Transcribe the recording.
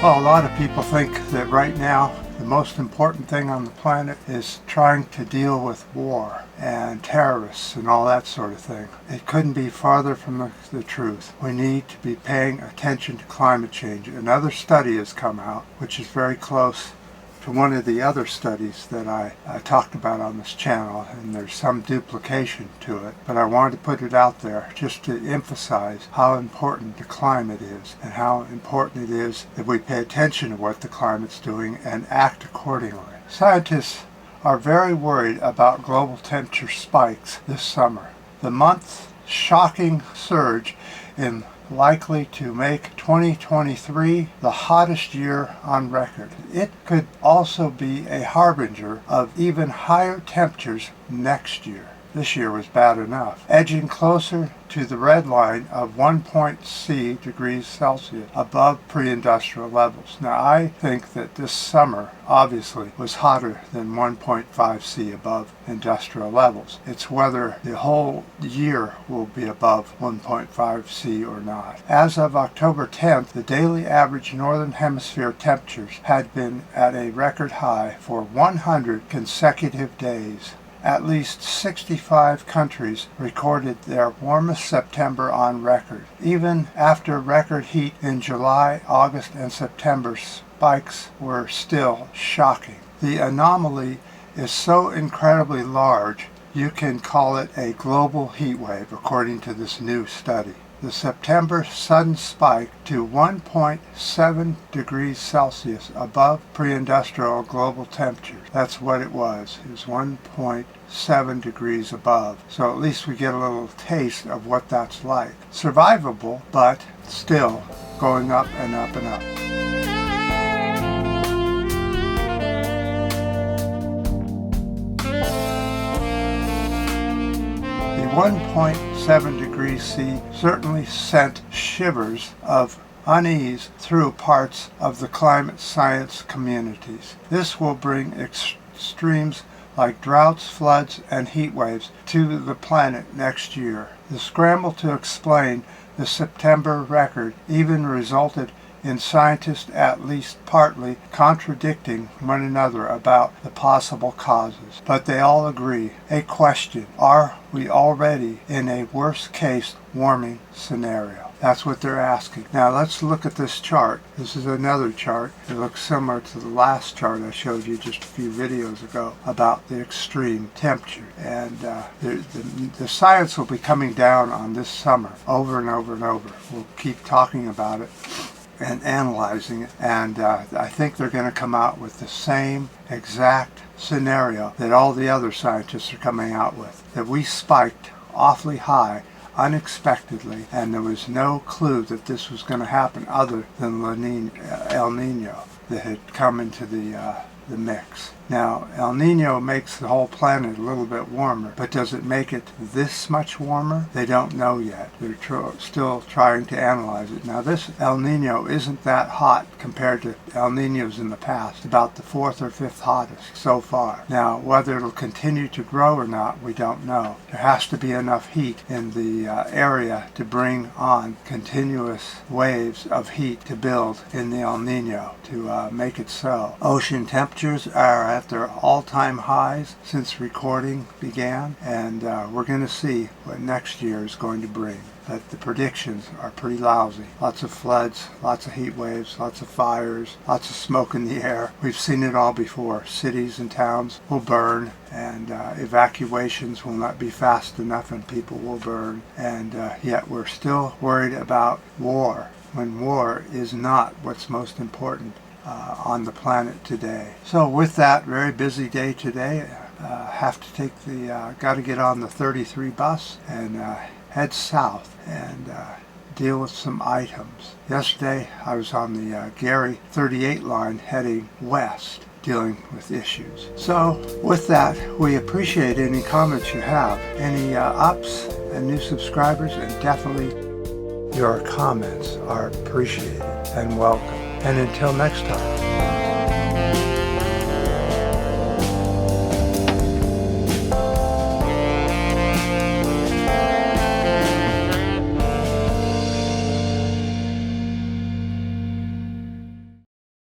Well, a lot of people think that right now the most important thing on the planet is trying to deal with war and terrorists and all that sort of thing. It couldn't be farther from the truth. We need to be paying attention to climate change. Another study has come out which is very close to one of the other studies that I talked about on this channel, and there's some duplication to it, but I wanted to put it out there just to emphasize how important the climate is and how important it is that we pay attention to what the climate's doing and act accordingly. Scientists are very worried about global temperature spikes this summer. The month's shocking surge in likely to make 2023 the hottest year on record. It could also be a harbinger of even higher temperatures next year. This year was bad enough, edging closer to the red line of 1.C degrees Celsius above pre-industrial levels. Now, I think that this summer obviously was hotter than 1.5 C above industrial levels. It's whether the whole year will be above 1.5 C or not. As of October 10th, the daily average northern hemisphere temperatures had been at a record high for 100 consecutive days. At least 65 countries recorded their warmest September on record. Even after record heat in July, August, and September, spikes were still shocking. The anomaly is so incredibly large, you can call it a global heat wave, according to this new study. The September sudden spike to 1.7 degrees Celsius above pre-industrial global temperatures. That's what it was. It was 1.7 degrees above. So at least we get a little taste of what that's like. Survivable, but still going up and up and up. The 1.7 degrees C certainly sent shivers of unease through parts of the climate science communities. This will bring extremes like droughts, floods, and heat waves to the planet next year. The scramble to explain the September record even resulted in scientists at least partly contradicting one another about the possible causes. But they all agree. A question: are we already in a worst-case warming scenario? That's what they're asking. Now let's look at this chart. This is another chart. It looks similar to the last chart I showed you just a few videos ago about the extreme temperature. And the science will be coming down on this summer over and over and over. We'll keep talking about it and analyzing it, and I think they're going to come out with the same exact scenario that all the other scientists are coming out with, that we spiked awfully high unexpectedly, and there was no clue that this was going to happen other than El Nino that had come into the mix. Now, El Nino makes the whole planet a little bit warmer, but does it make it this much warmer? They don't know yet. They're still trying to analyze it. Now, this El Nino isn't that hot compared to El Ninos in the past, about the 4th or 5th hottest so far. Now, whether it'll continue to grow or not, we don't know. There has to be enough heat in the area to bring on continuous waves of heat to build in the El Nino to make it so. Ocean temperatures are at their all-time highs since recording began, and we're going to see what next year is going to bring. But the predictions are pretty lousy. Lots of floods, lots of heat waves, lots of fires, lots of smoke in the air. We've seen it all before. Cities and towns will burn, and evacuations will not be fast enough, and people will burn. And yet we're still worried about war, when war is not what's most important on the planet today. So with that, very busy day today. Have to take got to get on the 33 bus and head south and deal with some items. Yesterday I was on the Gary 38 line heading west, dealing with issues. So with that, we appreciate any comments you have, any ups and new subscribers, and definitely your comments are appreciated and welcome. And until next time.